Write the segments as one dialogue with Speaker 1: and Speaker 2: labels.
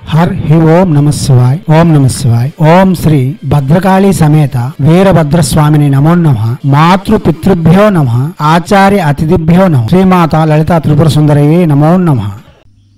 Speaker 1: हर ही ओम नमः शिवाय ओम नमः शिवाय ओम श्री भद्रकाली समेत वीरभद्र स्वामिनि नमो नमः मातृ पितृभ्यो नमः आचार्य अतिथिभ्यो नमः श्रीमाता ललिता त्रिपुर सुंदरये नमो नमः।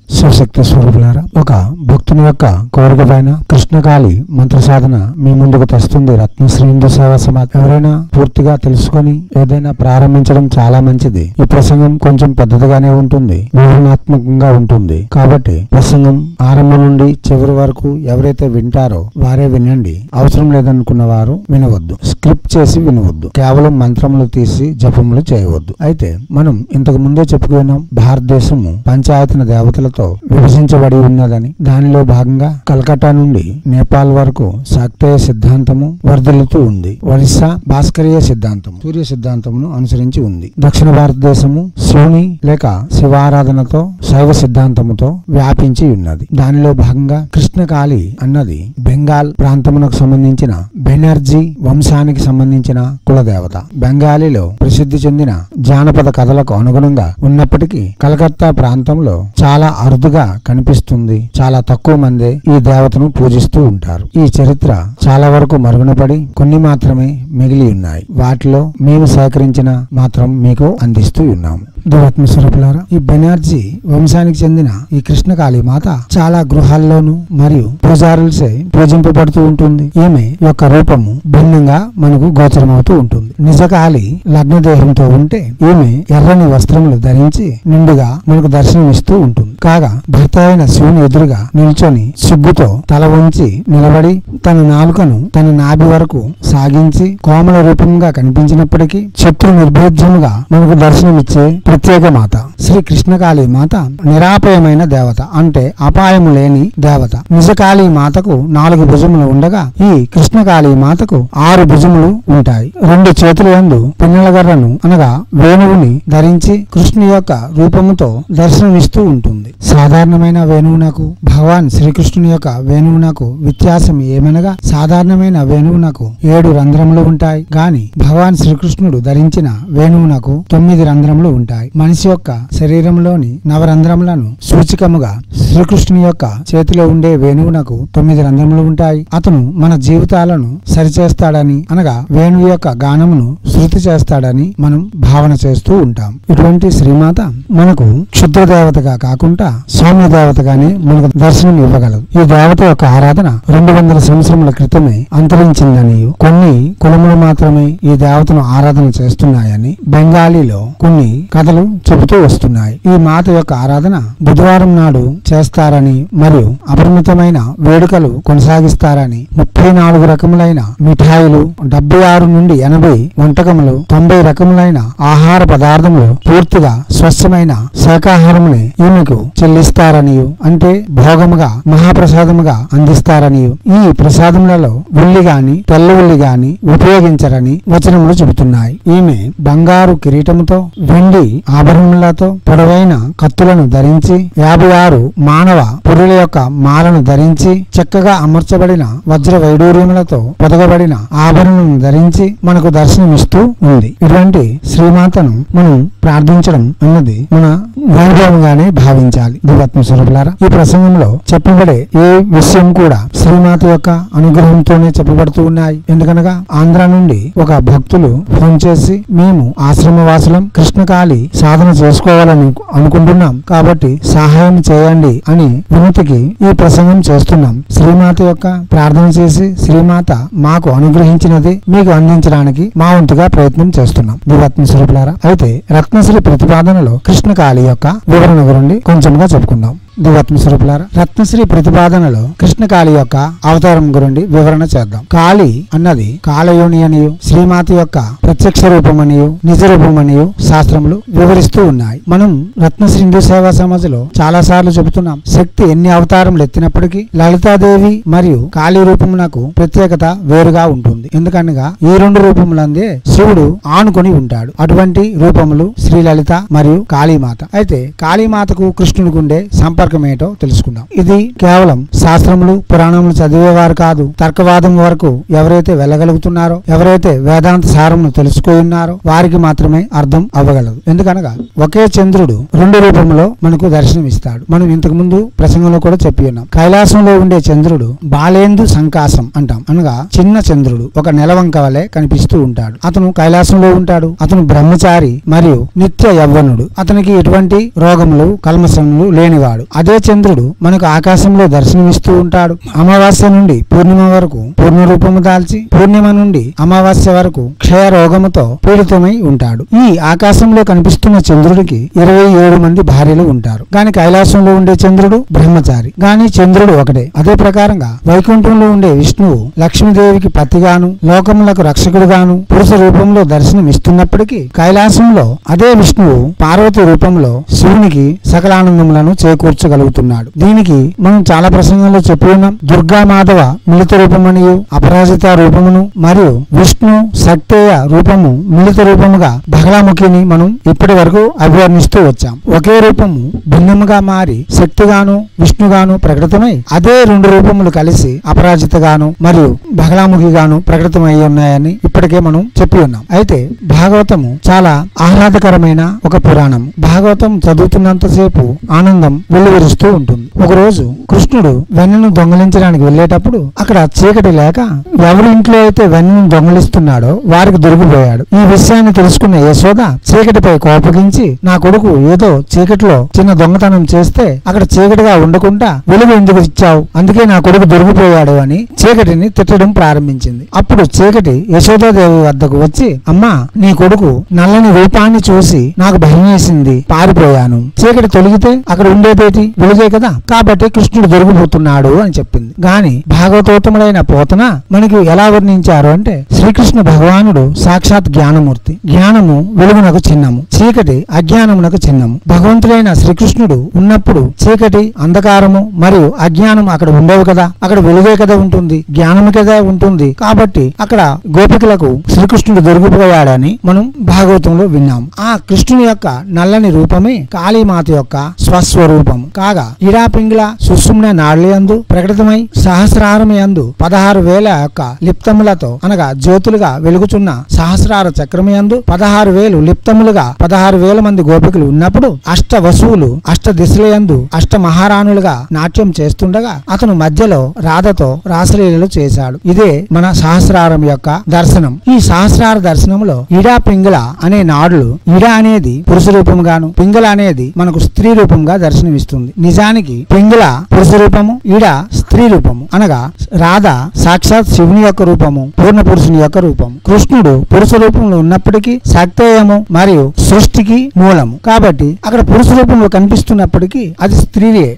Speaker 1: శివశక్తి స్వరూపులారా, ఒక భక్తుని యొక్క కోరిక పైన కృష్ణకాళి మంత్ర సాధన మీ ముందుకు తెస్తుంది రత్నశ్రీ హిందూ సేవా సమాజ్. ఎవరైనా పూర్తిగా తెలుసుకొని ఏదైనా ప్రారంభించడం చాలా మంచిది. ఈ ప్రసంగం కొంచెం పెద్దదిగానే ఉంటుంది, వివరణాత్మకంగా ఉంటుంది. కాబట్టి ప్రసంగం ఆరంభం నుండి చివరి వరకు ఎవరైతే వింటారో వారే వినండి. అవసరం లేదనుకున్న వారు వినవద్దు, స్క్రిప్ట్ చేసి వినవద్దు, కేవలం మంత్రములు తీసి జపములు చేయవద్దు. అయితే మనం ఇంతకు ముందే చెప్పుకున్నాం, భారతదేశము పంచాయతన దేవతలతో విభజించబడి ఉన్నదని. దానిలో భాగంగా కలకట్టా నుండి నేపాల్ వరకు శాక్తేయ సిద్ధాంతము వర్ధిల్లుతూ ఉంది. ఒరిస్సా భాస్కరీయ సిద్ధాంతం సూర్య సిద్ధాంతమును అనుసరించి ఉంది. దక్షిణ భారతదేశము శివుని లేక శివారాధనతో శైవ సిద్ధాంతముతో వ్యాపించి ఉన్నది. దానిలో భాగంగా కృష్ణకాళి అన్నది బెంగాల్ ప్రాంతమునకు సంబంధించిన బెనర్జీ వంశానికి సంబంధించిన కులదేవత. బెంగాలీలో ప్రసిద్ధి చెందిన జానపద కథలకు అనుగుణంగా ఉన్నప్పటికీ కలకత్తా ప్రాంతంలో చాలా అరుదుగా కనిపిస్తుంది. చాలా తక్కువ మంది ఈ దేవతను పూజిస్తూ ఉంటారు. ఈ చరిత్ర చాలా వరకు మరుగున పడి కొన్ని మాత్రమే మిగిలి ఉన్నాయి. వాటిలో మేము సేకరించిన మాత్రం మీకు అందిస్తూ ఉన్నాము. దేవాత్మ స్వరూపులారా, ఈ బెనర్జీ వంశానికి చెందిన ఈ కృష్ణకాళి మాత చాలా గృహాల్లోనూ మరియు పూజారులచే పూజింపబడుతూ ఉంటుంది. ఈమె యొక్క రూపము భిన్నంగా మనకు గోచరమవుతూ ఉంటుంది. నిజకాళి లగ్నదేహంతో ఉంటే ఈమె ఎర్రని వస్త్రములు ధరించి నిండుగా మనకు దర్శనమిస్తూ ఉంటుంది. కాగా భర్త అయిన శివుని ఎదురుగా నిల్చొని సిగ్గుతో తల వంచి నిలబడి తన నాలుకను తన నాభి వరకు సాగించి కోమల రూపంగా కనిపించినప్పటికీ శత్రు నిర్భేద్యముగా మనకు దర్శనమిచ్చే ప్రత్యేక మాత శ్రీ కృష్ణకాళి మాత నిరాపయమైన దేవత, అంటే అపాయము లేని దేవత. నిజకాళి మాతకు 4 భుజములు ఉండగా ఈ కృష్ణకాళి మాతకు 6 భుజములు ఉంటాయి. 2 చేతుల యందు పిన్నెలగర్రను అనగా వేణువుని ధరించి కృష్ణుని యొక్క రూపముతో దర్శనమిస్తూ ఉంటుంది. సాధారణమైన వేణువునకు భగవాన్ శ్రీకృష్ణుని యొక్క వేణువునకు వ్యత్యాసం ఏమనగా సాధారణమైన వేణువునకు 7 రంధ్రములు ఉంటాయి, గాని భగవాన్ శ్రీకృష్ణుడు ధరించిన వేణువునకు 9 రంధ్రములు ఉంటాయి. మనిషి యొక్క శరీరంలోని 9 రంధ్రములను సూచికముగా శ్రీకృష్ణుని యొక్క చేతిలో ఉండే వేణువునకు 9 రంధ్రములు ఉంటాయి. అతను మన జీవితాలను సరిచేస్తాడని అనగా వేణువు యొక్క గానమును శృతి చేస్తాడని మనం భావన చేస్తూ ఉంటాం. ఇటువంటి శ్రీమాత మనకు క్షుద్ర దేవతగా కాకుండా సౌమ్య దేవతగానే మనకు దర్శనం ఇవ్వగలదు. ఈ దేవత యొక్క ఆరాధన 200 సంవత్సరముల క్రితమే అంతరించిందని, కొన్ని కులములు మాత్రమే ఈ దేవతను ఆరాధన చేస్తున్నాయని బెంగాలీలో కొన్ని కథలు చెబుతూ వస్తున్నాయి. ఈ మాత యొక్క ఆరాధన బుధవారం నాడు చేస్తారని మరియు అపరిమితమైన వేడుకలు కొనసాగిస్తారని, 34 రకములైన మిఠాయిలు, 76 నుండి 80 వంటకములు, 90 రకములైన ఆహార పదార్థములు, పూర్తిగా స్వచ్ఛమైన శాకాహారముని ఈమెకు చెల్లిస్తారని, అంటే భోగముగా మహాప్రసాదముగా అందిస్తారని, ఈ ప్రసాదములలో ఉల్లి గాని తెల్ల ఉల్లి గాని ఉపయోగించరని వచనములు చెబుతున్నాయి. ఈమె బంగారు కిరీటముతో వెండి ఆభరణములతో పొడవైన కత్తులను ధరించి 56 మానవ పురుల యొక్క మాలను ధరించి చక్కగా అమర్చబడిన వజ్ర వైడూర్యములతో పొదగబడిన ఆభరణను ధరించి మనకు దర్శనమిస్తూ ఉంది. ఇటువంటి శ్రీమాతను మనం ప్రార్థించడం అన్నది మన వైభవంగానే భావించాలి. దివాత్మ స్వరూపులారా, ఈ ప్రసంగంలో చెప్పబడే ఏ విషయం కూడా శ్రీమాత యొక్క అనుగ్రహంతోనే చెప్పబడుతూ ఉన్నాయి. ఎందుకనగా ఆంధ్ర నుండి ఒక భక్తులు ఫోన్ చేసి మేము ఆశ్రమవాసులం కృష్ణకాళి సాధన చేసుకోవాలని అనుకుంటున్నాం, కాబట్టి సహాయం చేయండి అని వినతికి ఈ ప్రసంగం చేస్తున్నాం. శ్రీమాత యొక్క ప్రార్థన చేసి శ్రీమాత మాకు అనుగ్రహించినది మీకు అందించడానికి మా వంతుగా ప్రయత్నం చేస్తున్నాం. దివాత్మ స్వరూపులారా, అయితే రత్నశ్రీ ప్రతిపాదనలో కృష్ణకాళి యొక్క వివరణ గురించి కొంచెంగా చెప్పుకుందాం. దివాత్మ స్వరూపులారా, రత్నశ్రీ ప్రతిపాదనలో కృష్ణకాళి యొక్క అవతారం గురించి వివరణ చేద్దాం. కాళి అన్నది కాలయోని అనియు శ్రీమాత యొక్క ప్రత్యక్ష రూపమనియు నిజ రూపమనియు శాస్త్రములు వివరిస్తూ ఉన్నాయి. మనం రత్నశ్రీ హిందూ సేవా సమాజంలో చాలా సార్లు చెబుతున్నాం, శక్తి ఎన్ని అవతారములు ఎత్తినప్పటికీ లలితాదేవి మరియు కాళీ రూపమునకు ప్రత్యేకత వేరుగా ఉంటుంది. ఎందుకనగా ఈ 2 రూపములందే శివుడు ఆనుకొని ఉంటాడు. అటువంటి రూపములు శ్రీ లలిత మరియు కాళీమాత. అయితే కాళీమాతకు కృష్ణుడికి ఉండే సంపర్కం తర్కం ఏంటో తెలుసుకుందాం. ఇది కేవలం శాస్త్రములు పురాణములు చదివేవారు కాదు, తర్కవాదం వరకు ఎవరైతే వెళ్ళగలుగుతున్నారో, ఎవరైతే వేదాంత సారమును తెలుసుకుని ఉన్నారో వారికి మాత్రమే అర్థం అవ్వగలదు. ఎందుకనగా ఒకే చంద్రుడు రెండు రూపంలో మనకు దర్శనం ఇస్తాడు. మనం ఇంతకు ముందు ప్రసంగంలో కూడా చెప్పి ఉన్నాం. కైలాసంలో ఉండే చంద్రుడు బాలేందు సంకాసం అంటాం, అనగా చిన్న చంద్రుడు ఒక నెలవంక వలె కనిపిస్తూ ఉంటాడు. అతను కైలాసంలో ఉంటాడు. అతను బ్రహ్మచారి మరియు నిత్య యవ్వనుడు. అతనికి ఎటువంటి రోగములు కల్మసములు లేనివాడు. అదే చంద్రుడు మనకు ఆకాశంలో దర్శనమిస్తూ ఉంటాడు. అమావాస్య నుండి పూర్ణిమ వరకు పూర్ణ రూపము దాల్చి, పూర్ణిమ నుండి అమావాస్య వరకు క్షయ రోగముతో పీడితమై ఉంటాడు. ఈ ఆకాశంలో కనిపిస్తున్న చంద్రుడికి 27 మంది భార్యలు ఉంటారు. గాని కైలాసంలో ఉండే చంద్రుడు బ్రహ్మచారి. గాని చంద్రుడు ఒకటే. అదే ప్రకారంగా వైకుంఠంలో ఉండే విష్ణువు లక్ష్మీదేవికి పతిగాను, లోకములకు రక్షకుడుగాను పురుష రూపంలో దర్శనం ఇస్తున్నప్పటికీ కైలాసంలో అదే విష్ణువు పార్వతి రూపంలో శివునికి సకలానందములను చేకూర్చగలుగుతున్నాడు. దీనికి మనం చాలా ప్రసంగంలో చెప్పి ఉన్నాం. దుర్గా మాధవ మిళిత రూపమనియు, అపరాజిత రూపమును మరియు విష్ణు శక్తేయ రూపము మిళిత రూపముగా బహళముఖిని మనం ఇప్పటి వరకు అభివర్ణిస్తూ వచ్చాం. ఒకే రూపము భిన్నముగా మారి శక్తిగాను విష్ణుగాను ప్రకటితమై అదే రెండు రూపములు కలిసి అపరాజితగాను మరియు బహళముఖిగాను ప్రకటితమై ఉన్నాయని ఇప్పటికే మనం చెప్పి ఉన్నాం. అయితే భాగవతము చాలా ఆహ్లాదకరమైన ఒక పురాణం. భాగవతం చదువుతున్నంతసేపు ఆనందం వెల్లువిరుస్తూ ఉంటుంది. ఒకరోజు కృష్ణుడు వెన్నను దొంగలించడానికి వెళ్ళేటప్పుడు అక్కడ చీకటి లేక ఎవరి ఇంట్లో అయితే వెన్నను దొంగలిస్తున్నాడో వారికి దొరికిపోయాడు. ఈ విషయాన్ని తెలుసుకున్న యశోద చీకటిపై కోపగించి, నా కొడుకు ఏదో చీకటిలో చిన్న దొంగతనం చేస్తే అక్కడ చీకటిగా ఉండకుండా వెలుగు ఎందుకు ఇచ్చావు, అందుకే నా కొడుకు దొరికిపోయాడు అని చీకటిని తిట్టడం ప్రారంభించింది. అప్పుడు చీకటి యశోదాదేవి వద్దకు వచ్చి, అమ్మా, నీ కొడుకు నల్లని రూపాన్ని చూసి నాకు భయం వేసింది, పారిపోయాను. చీకటి తొలగితే అక్కడ ఉండేదేటి వెలుగే కదా, కాబట్టి కృష్ణుడు దొరికిపోతున్నాడు అని చెప్పింది. గాని భాగవతోత్తముడైన పోతన మనకి ఎలా వర్ణించారు అంటే, శ్రీకృష్ణ భగవానుడు సాక్షాత్ జ్ఞానమూర్తి. జ్ఞానము వెలుగునకు చిహ్నము, చీకటి అజ్ఞానమునకు చిహ్నము. భగవంతుడైన శ్రీకృష్ణుడు ఉన్నప్పుడు చీకటి అంధకారము మరియు అజ్ఞానం అక్కడ ఉండవు కదా, అక్కడ వెలుగే కదా ఉంటుంది, జ్ఞానము కదా ఉంటుంది. కాబట్టి అక్కడ గోపికలకు శ్రీకృష్ణుడు దొరికిపోయాడని మనం భాగవతంలో విన్నాం. ఆ కృష్ణుని యొక్క నల్లని రూపమే కాళీమాత యొక్క స్వస్వరూపం కాగా ఇడాపింగ్ల సుషుమ్న నాళ్లయందు ప్రకటితమై సహస్రారమయందు 16,000 యొక్క లిప్తములతో అనగా జ్యోతులుగా వెలుగుచున్న సహస్రార చక్రమయందు 16,000 లిప్తములుగా 16,000 మంది గోపికలు ఉన్నప్పుడు అష్ట వసువులు అష్ట దిశలయందు అష్ట మహారాణులుగా నాట్యం చేస్తుండగా అతను మధ్యలో రాధతో రాసలీలలు చేశాడు. ఇదే మన సహస్రారం యొక్క దర్శనం. ఈ సహస్రార దర్శనంలో ఇడా పింగళ అనే నాడులు, ఇడా అనేది పురుష రూపంగాను పింగళ అనేది మనకు స్త్రీ రూపంగా దర్శనమిస్తుంది. నిజానికి పింగళ పురుష రూపము, ఇడా స్త్రీ రూపము. అనగా రాధ సాక్షాత్ శివుని యొక్క రూపము, పూర్ణ పురుషుని యొక్క రూపము. కృష్ణుడు పురుష రూపంలో ఉన్నప్పటికీ శక్తేయము మరియు సృష్టికి మూలము. కాబట్టి అక్కడ పురుష రూపంలో కనిపిస్తున్నప్పటికీ అది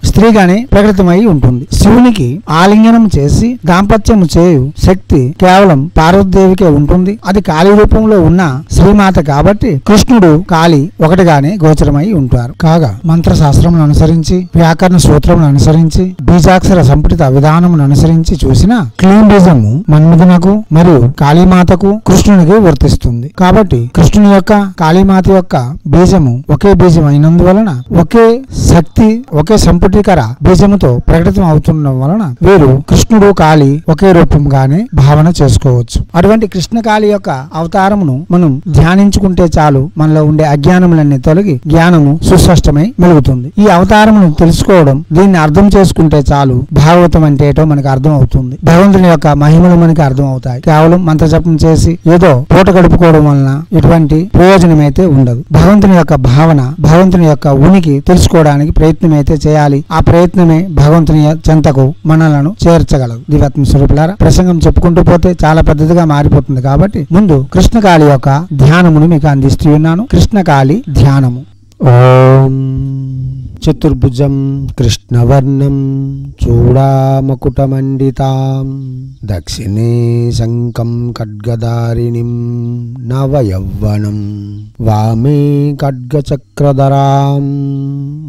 Speaker 1: స్త్రీగానే ప్రకటితమై ఉంటుంది. శివునికి ఆలింగనం చేసి దాంపత్యము చేయు శక్తి కేవలం పార్వతీదేవికే ఉంటుంది. అది కాళీ రూపంలో ఉన్న శ్రీమాత కాబట్టి కృష్ణుడు కాళీ ఒకటిగానే గోచరమై ఉంటారు. కాగా మంత్రశాస్త్రమును అనుసరించి, వ్యాకరణ సూత్రమును అనుసరించి, బీజాక్షర సంపుటిత విధానమును అనుసరించి చూసిన క్లీం బీజము మన్మధునకు మరియు కాళీమాతకు కృష్ణునికి వర్తిస్తుంది. కాబట్టి కృష్ణుని యొక్క కాళీమాత యొక్క బీజము ఒకే బీజం అయినందువలన ఒకే శక్తి ఒకే సంపుటీకర బీజముతో ప్రకటితం అవుతుండడం వలన వీరు కృష్ణుడు కాళీ ఒకే రూపంగానే భావన చేసుకోవచ్చు. అటువంటి కృష్ణ కాళీ యొక్క అవతారమును మనం ధ్యానించుకుంటే చాలు, మనలో ఉండే అజ్ఞానములన్నీ తొలగి జ్ఞానము సుస్పష్టమై మెలుగుతుంది. ఈ అవతారమును తెలుసుకోవడం, దీన్ని అర్థం చేసుకుంటే చాలు భాగవతం అంటే ఏటో మనకు అర్థం అవుతుంది. భగవంతుని యొక్క మహిమలు మనకి అర్థం అవుతాయి. కేవలం మంత్రజపం చేసి ఏదో పూట గడుపుకోవడం వలన ఎటువంటి ప్రయోజనం అయితే ఉండదు. భగవంతుని యొక్క భావన, భగవంతుని యొక్క ఉనికి తెలుసుకోవడానికి ప్రయత్నం అయితే చేయాలి. ఆ ప్రయత్నమే భగవంతుని చెంతకు మనలను చేర్చగలదు. దివాత్మ స్వరూపులారా, ప్రసంగం చెప్పుకుంటూ పోతే చాలా పెద్దదిగా మారిపోతుంది. కాబట్టి ముందు కృష్ణకాళి యొక్క ధ్యానమును మీకు అందిస్తూ ఉన్నాను. కృష్ణకాళి ధ్యానము. ఓం చతుర్భుజం కృష్ణవర్ణం చూడామకుటమండితాం దక్షిణే శంఖం ఖడ్గదారిణిం నవయౌవనం వామే ఖడ్గచక్రధరాం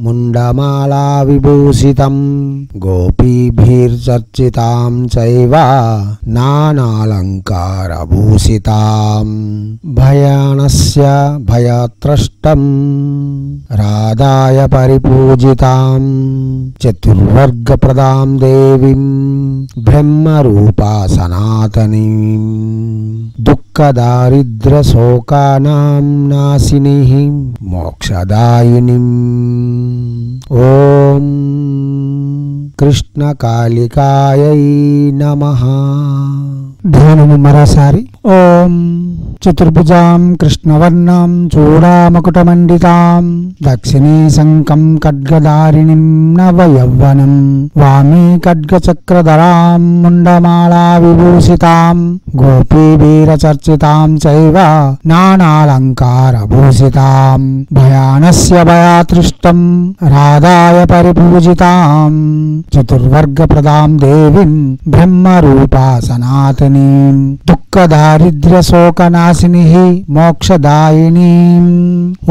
Speaker 1: ముండమాలా విభూషితం గోపీభిర్చర్చితాం చైవ నానాలంకారభూషితాం భయానస్య భయత్రష్టం రాధాయ పరిపూజితాం చతుర్వర్గప్రదాం దేవీం బ్రహ్మరూపా సనాతనీం దుఃఖదారిద్ర్యశోకానాం నాశినీం మోక్షదాయినీం ఓం కృష్ణకాళికాయై నమః. ధ్యానము మరోసారి. ఓం చతుర్భుజాం కృష్ణవర్ణాం చూడామకుటమండితాం దక్షిణే శంఖం ఖడ్గధారిణీం నవయౌవనం వామే ఖడ్గచక్రధరాం ముండమాలా విభూషితాం గోపీవీరచర్చితాం చైవ నానాలంకారభూషితాం భయానస్య భయాతృష్టం రాధాయ పరిపూజితాం చతుర్వర్గప్రదాం దేవీం బ్రహ్మరూపా సనాతనీం దుఃఖదారిద్ర్యశోకనాశినిః మోక్షదాయినీం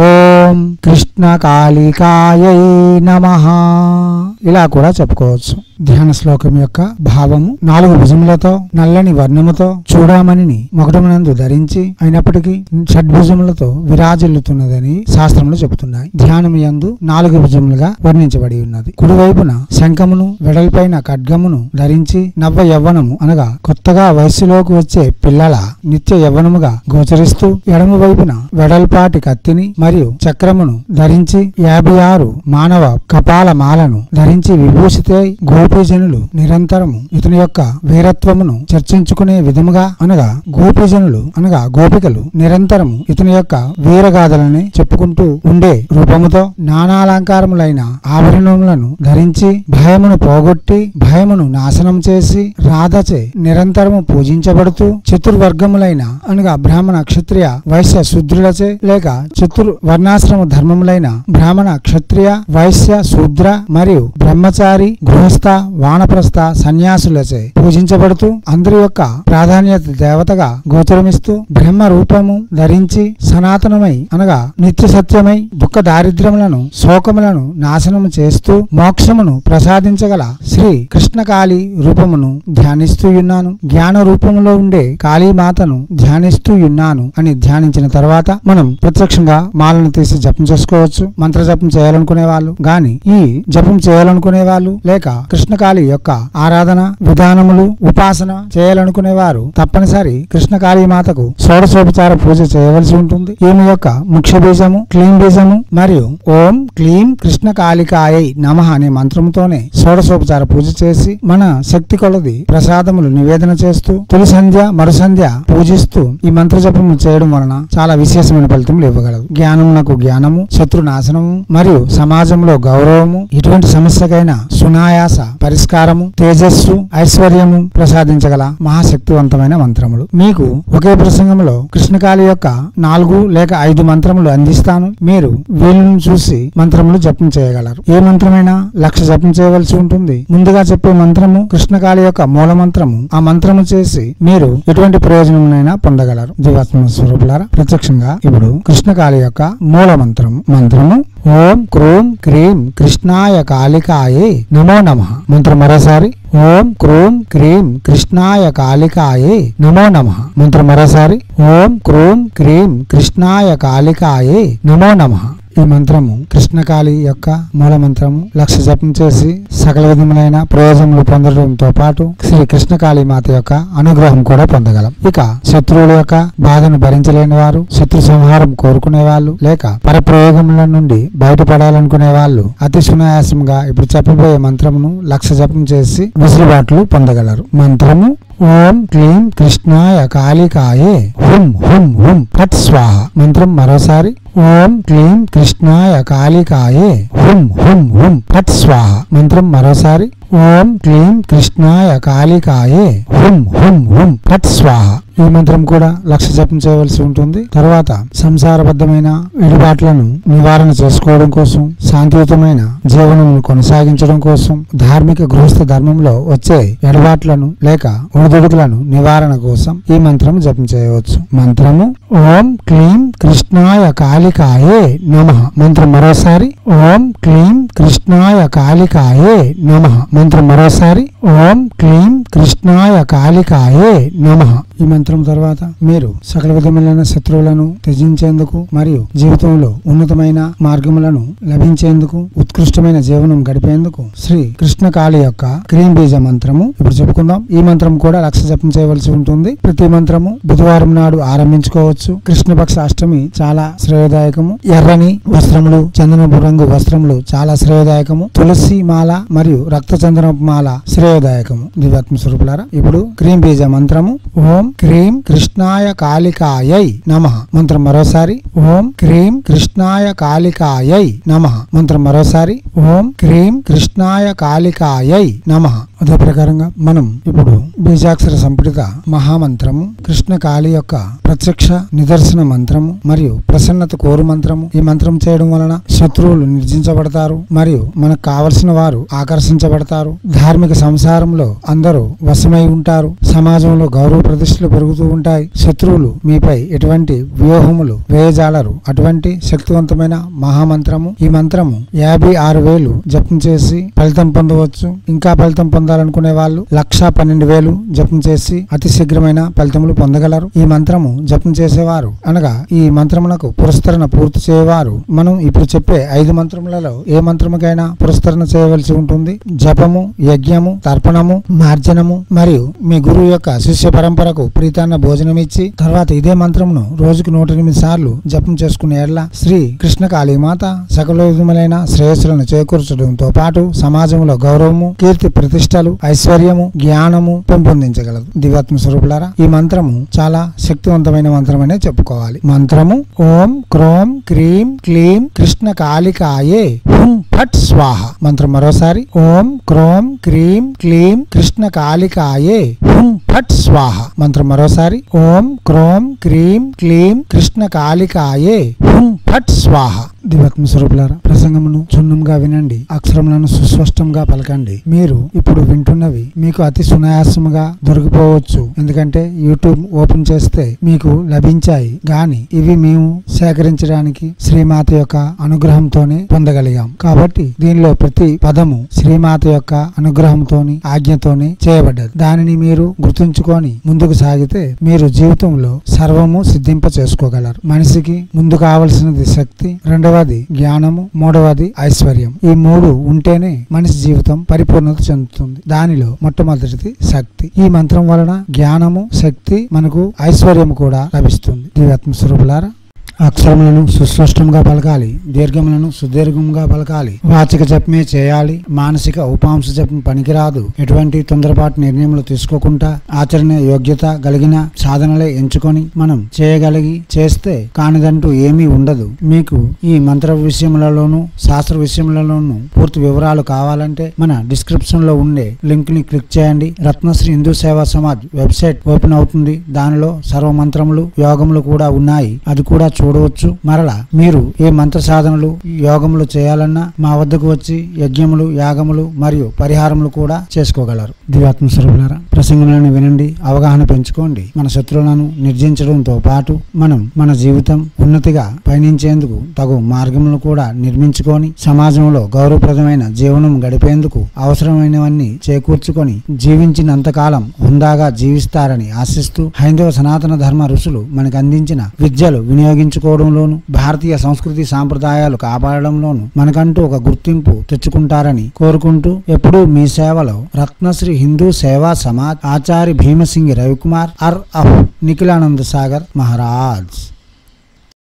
Speaker 1: ఓం కృష్ణకాళికాయై నమః. ఇలా కూడా చెప్పుకోవచ్చు. ధ్యాన శ్లోకం యొక్క భావము 4 భుజములతో నల్లని వర్ణముతో చూడామణిని మొగటమునందు ధరించి అయినప్పటికీ షడ్భుజములతో విరాజిల్లుతున్నదని శాస్త్రములు చెబుతున్నాయి. ధ్యానము యందు 4 భుజములుగా వర్ణించబడి ఉన్నది. కుడివైపున శంఖమును వెడల్పైన ఖడ్గమును ధరించి నవ్వ యవ్వనము అనగా కొత్తగా వయస్సులోకి వచ్చే పిల్లల నిత్య యవ్వనముగా గోచరిస్తూ ఎడమ వైపున వెడల్పాటి కత్తిని మరియు చక్రమును ధరించి 56 మానవ కపాల మాలను ధరించి విభూషితే గోపీజనులు నిరంతరము ఇతని యొక్క వీరత్వమును చర్చించుకునే విధముగా అనగా గోపీజనులు అనగా గోపికలు నిరంతరము ఇతని యొక్క వీరగాథలని చెప్పుకుంటూ ఉండే రూపముతో నానాలంకారములైన ఆభరణములను ధరించి భయమును పోగొట్టి భయమును నాశనం చేసి రాధచే నిరంతరము పూజించబడుతూ చతుర్వర్గములైన అనగా బ్రాహ్మణ క్షత్రియ వైశ్య శూద్రులచే లేక చతుర్వర్ణాశ్రమ ధర్మములైన బ్రాహ్మణ క్షత్రియ వైశ్య శూద్ర మరియు బ్రహ్మచారి గృహస్థ వానప్రస్థ సన్యాసులచే పూజించబడుతూ అందరి యొక్క ప్రాధాన్యత దేవతగా గోచరమిస్తూ బ్రహ్మ రూపము ధరించి సనాతనమై అనగా నిత్య సత్యమై దుఃఖ దారిద్ర్యములను శోకములను నాశనము చేస్తూ మోక్షమును ప్రసాదించగల శ్రీ కృష్ణకాళి రూపమును ధ్యానిస్తూ ఉన్నాను. జ్ఞాన రూపములో ఉండే కాళీమాతను ధ్యానిస్తూ ఉన్నాను అని ధ్యానించిన తర్వాత మనం ప్రత్యక్షంగా మాలను తీసి జపం చేసుకోవచ్చు. మంత్ర జపం చేయాలనుకునే వాళ్ళు గాని ఈ జపం చేయాలనుకునే వాళ్ళు లేక కృష్ణకాళి యొక్క ఆరాధన విధానములు ఉపాసన చేయాలనుకునే వారు తప్పనిసరి కృష్ణకాళీ మాతకు షోడశోపచార పూజ చేయవలసి ఉంటుంది. ఈమె యొక్క ముఖ్య బీజము క్లీం బీజము మరియు ఓం క్లీం కృష్ణకాళికాయై నమః అనే మంత్రముతోనే షోడశోపచార పూజ చేసి మన శక్తి కొలది ప్రసాదములు నివేదన చేస్తూ తొలి సంధ్య మరు సంధ్య పూజిస్తూ ఈ మంత్ర జపము చేయడం వలన చాలా విశేషమైన ఫలితములు ఇవ్వగలదు. జ్ఞానమునకు జ్ఞానము శత్రునాశనము మరియు సమాజంలో గౌరవము ఇటువంటి సమస్యకైనా సునాయాస పరిష్కారము తేజస్సు ఐశ్వర్యము ప్రసాదించగల మహాశక్తివంతమైన మంత్రములు. మీకు ఒకే ప్రసంగంలో కృష్ణకాళి యొక్క 4 లేక 5 మంత్రములు అందిస్తాను. మీరు వీళ్ళను చూసి మంత్రములు జపం చేయగలరు. ఏ మంత్రమైనా 1,00,000 జపం చేయవలసి ఉంటుంది. ముందుగా చెప్పే మంత్రము కృష్ణకాళి యొక్క మూల మంత్రము. ఆ మంత్రము చేసి మీరు ఎటువంటి ప్రయోజనమునైనా పొందగలరు. జీవాత్మ స్వరూపులారా, ప్రత్యక్షంగా ఇప్పుడు కృష్ణకాళి యొక్క మూల మంత్రము ఓం క్రోం క్రీం కృష్ణాయ కాళికాయే నమో నమః. మంత్రం మరోసారి ఓం క్రోం క్రీం కృష్ణాయ కాళికాయే నమో నమః. మంత్రం మరోసారి ఓం క్రోం క్రీం కృష్ణాయ కాళికాయే నమో నమః. ఈ మంత్రము కృష్ణకాళి యొక్క మూల మంత్రము. 1,00,000 జపం చేసి సకల విధములైన ప్రయోజనములు పొందడంతో పాటు శ్రీ కృష్ణకాళి మాత యొక్క అనుగ్రహం కూడా పొందగలం. ఇక శత్రువుల యొక్క బాధను భరించలేని వారు, శత్రు సంహారం కోరుకునే వాళ్ళు లేక పరప్రయోగముల నుండి బయటపడాలనుకునే వాళ్ళు అతి సునాయాసంగా ఇప్పుడు చెప్పబోయే మంత్రమును 1,00,000 జపం చేసి వెసులుబాట్లు పొందగలరు. మంత్రము ఓం క్లీం కృష్ణాయ కాళికాయే హుం హుం హుం ఫట్ స్వాహ. మంత్రం మరోసారి ఓం క్లీం కృష్ణాయ కాళికాయే హుం హుం హుం ఫట్ స్వాహ. మంత్రం మరోసారి ఓం క్లీం కృష్ణాయ కాళికాయే హుం హుం హుం ఫట్ స్వాహ. ఈ మంత్రం కూడా లక్ష జపం చేయవలసి ఉంటుంది. తర్వాత సంసారబద్ధమైన ఎడబాట్లను నివారణ చేసుకోవడం కోసం, శాంతియుతమైన జీవనం కొనసాగించడం కోసం, ధార్మిక గృహస్థ ధర్మంలో వచ్చే ఎడబాట్లను లేక ఒడిదుడుకులను నివారణ కోసం ఈ మంత్రం జపం చేయవచ్చు. మంత్రము ఓం క్లీం కృష్ణాయ కాళికాయే నమః. మంత్రం మరోసారి ఓం క్లీం కృష్ణాయ కాళికాయే నమః. మంత్రం మరోసారి ఓం క్లీం కృష్ణాయ కాళికాయే నమః. ఈ మంత్రం తర్వాత మీరు సకల విధములైన శత్రువులను త్యజించేందుకు మరియు జీవితంలో ఉన్నతమైన మార్గములను లభించేందుకు, ఉత్కృష్టమైన జీవనం గడిపేందుకు శ్రీ కృష్ణ కాళి యొక్క క్రీం బీజ మంత్రము ఇప్పుడు చెప్పుకుందాం. ఈ మంత్రం కూడా లక్ష జపం చేయవలసి ఉంటుంది. ప్రతి మంత్రము బుధవారం నాడు ఆరంభించుకోవచ్చు. కృష్ణపక్ష అష్టమి చాలా శ్రేయదాయకము. ఎర్రని వస్త్రములు, చందనపు రంగు వస్త్రములు చాలా శ్రేయదాయకము. తులసి మాల మరియు రక్త చందనపు మాల శ్రేయదాయకము. దివ్యాత్మ స్వరూపులారా, ఇప్పుడు క్రీం బీజ మంత్రము ఓం క్రీం కృష్ణాయ కాళికాయై నమః. మంత్రం మరోసారి ఓం క్రీం కృష్ణాయ కాళికాయై నమః. మంత్రం మరోసారి ఓం క్రీం కృష్ణాయ కాళికాయై నమః. అదే ప్రకారంగా మనం ఇప్పుడు బీజాక్షర సంపుటిత మహామంత్రము, కృష్ణ కాళి యొక్క ప్రత్యక్ష నిదర్శన మంత్రము మరియు ప్రసన్నత కోరు మంత్రము. ఈ మంత్రం చేయడం వలన శత్రువులు నిర్జించబడతారు మరియు మనకు కావలసిన వారు ఆకర్షించబడతారు. ధార్మిక సంసారంలో అందరూ వశమై ఉంటారు. సమాజంలో గౌరవ ప్రతిష్టలు పెరుగుతూ ఉంటాయి. శత్రువులు మీపై ఎటువంటి వ్యూహములు వేయజాలరు. అటువంటి శక్తివంతమైన మహామంత్రము. ఈ మంత్రము 56,000 జపం చేసి ఫలితం పొందవచ్చు. ఇంకా ఫలితం పొందాలనుకునే వాళ్ళు 112,000 జపం చేసి అతి శీఘ్రమైన ఫలితములు పొందగలరు. ఈ మంత్రము జపం చేసేవారు అనగా ఈ మంత్రమునకు పురస్కరణ పూర్తి చేయవారు మనం ఇప్పుడు చెప్పే 5 మంత్రములలో ఏ మంత్రముకైనా పురస్కరణ చేయవలసి ఉంటుంది. జపము, యజ్ఞము, తర్పణము, మార్జనము మరియు మీ గురువు యొక్క శిష్య పరంపరకు ప్రీతాన్న భోజనం ఇచ్చి తర్వాత ఇదే మంత్రమును రోజుకు 108 సార్లు జపం చేసుకునే ఎడల శ్రీ కృష్ణ కాళీ మాత సకల విధములైన శ్రేయస్సులను చేకూర్చడంతో పాటు సమాజంలో గౌరవము, కీర్తి ప్రతిష్టలు, ఐశ్వర్యము, జ్ఞానము పెంపొందించగలదు. దివ్యాత్మ స్వరూపులారా, ఈ మంత్రము చాలా శక్తివంతమైన మంత్రం అనే చెప్పుకోవాలి. మంత్రము ఓం క్రోం క్రీం క్లీం కృష్ణ కాళికాయే హుం ఫట్ స్వాహ. మంత్రం మరోసారి ఓం క్రోం క్రీం క్లీం కృష్ణ కాళికాయే హుం ఫట్ స్వాహ. మంత్రం మరోసారి ఓం క్రోం క్రీం క్లీం కృష్ణ కాళికాయే హుం ఫట్ స్వాహ. దివ్యాత్మ స్వరూపులారా, ప్రసంగమును క్షుణ్ణంగా వినండి, అక్షరములను సుస్పష్టంగా పలకండి. మీరు ఇప్పుడు వింటున్నవి మీకు అతి సునాయాసముగా దొరికిపోవచ్చు. ఎందుకంటే యూట్యూబ్ ఓపెన్ చేస్తే మీకు లభించాయి గాని ఇవి మేము సేకరించడానికి శ్రీమాత యొక్క అనుగ్రహంతోనే పొందగలిగాం. కాబట్టి దీనిలో ప్రతి పదము శ్రీమాత యొక్క అనుగ్రహంతోని ఆజ్ఞతోనే చేయబడ్డది. దానిని మీరు గుర్తుంచుకొని ముందుకు సాగితే మీరు జీవితంలో సర్వము సిద్ధింప చేసుకోగలరు. మనిషికి ముందు కావలసినది శక్తి, రెండవది జ్ఞానము, మూడవది ఐశ్వర్యం. ఈ 3 ఉంటేనే మనిషి జీవితం పరిపూర్ణత చెందుతుంది. దానిలో మొట్టమొదటిది శక్తి. ఈ మంత్రం వలన జ్ఞానము, శక్తి, మనకు ఐశ్వర్యం కూడా లభిస్తుంది. దివ్యాత్మ స్వరూపులారా, అక్షరములను సుస్పష్టంగా పలకాలి, దీర్ఘములను సుదీర్ఘంగా పలకాలి. వాచిక జపమే చేయాలి. మానసిక ఉపాంశ జపం పనికిరాదు. ఎటువంటి తొందరపాటు నిర్ణయములు తీసుకోకుండా ఆచరణ యోగ్యత కలిగిన సాధనలే ఎంచుకొని మనం చేయగలిగి చేస్తే కానిదంటూ ఏమీ ఉండదు. మీకు ఈ మంత్ర విషయములలోనూ శాస్త్ర విషయములలోనూ పూర్తి వివరాలు కావాలంటే మన డిస్క్రిప్షన్ లో ఉండే లింక్ ని క్లిక్ చేయండి. రత్నశ్రీ హిందూ సేవా సమాజ్ వెబ్సైట్ ఓపెన్ అవుతుంది. దానిలో సర్వ మంత్రములు, యోగములు కూడా ఉన్నాయి. అది కూడా చూడవచ్చు. మరలా మీరు ఏ మంత్ర సాధనలు, యోగములు చేయాలన్నా మా వద్దకు వచ్చి యజ్ఞములు, యాగములు మరియు పరిహారములు కూడా చేసుకోగలరు. దివ్యాత్మ స్వరూపులారా, ప్రసంగములను వినండి, అవగాహన పెంచుకోండి. మన శత్రువులను నిర్జించడంతో పాటు మనం మన జీవితం ఉన్నతిగా పయనించేందుకు తగు మార్గములను కూడా నిర్మించుకొని సమాజంలో గౌరవప్రదమైన జీవనం గడిపేందుకు అవసరమైనవన్నీ చేకూర్చుకొని జీవించినంతకాలం హుందాగా జీవిస్తారని ఆశిస్తూ హైందవ సనాతన ధర్మ ఋషులు మనకు అందించిన విద్యలు వినియోగించుకోవడంలోను, భారతీయ సంస్కృతి సాంప్రదాయాలు కాపాడడంలోను మనకంటూ ఒక గుర్తింపు తెచ్చుకుంటారని కోరుకుంటూ ఎప్పుడూ మీ సేవలో రత్నశ్రీ హిందూ సేవా సమాజ్ ఆచార్య భీమసింగి రవికుమార్ అర్ అహ్ నిఖిలానంద సాగర్ మహారాజ్.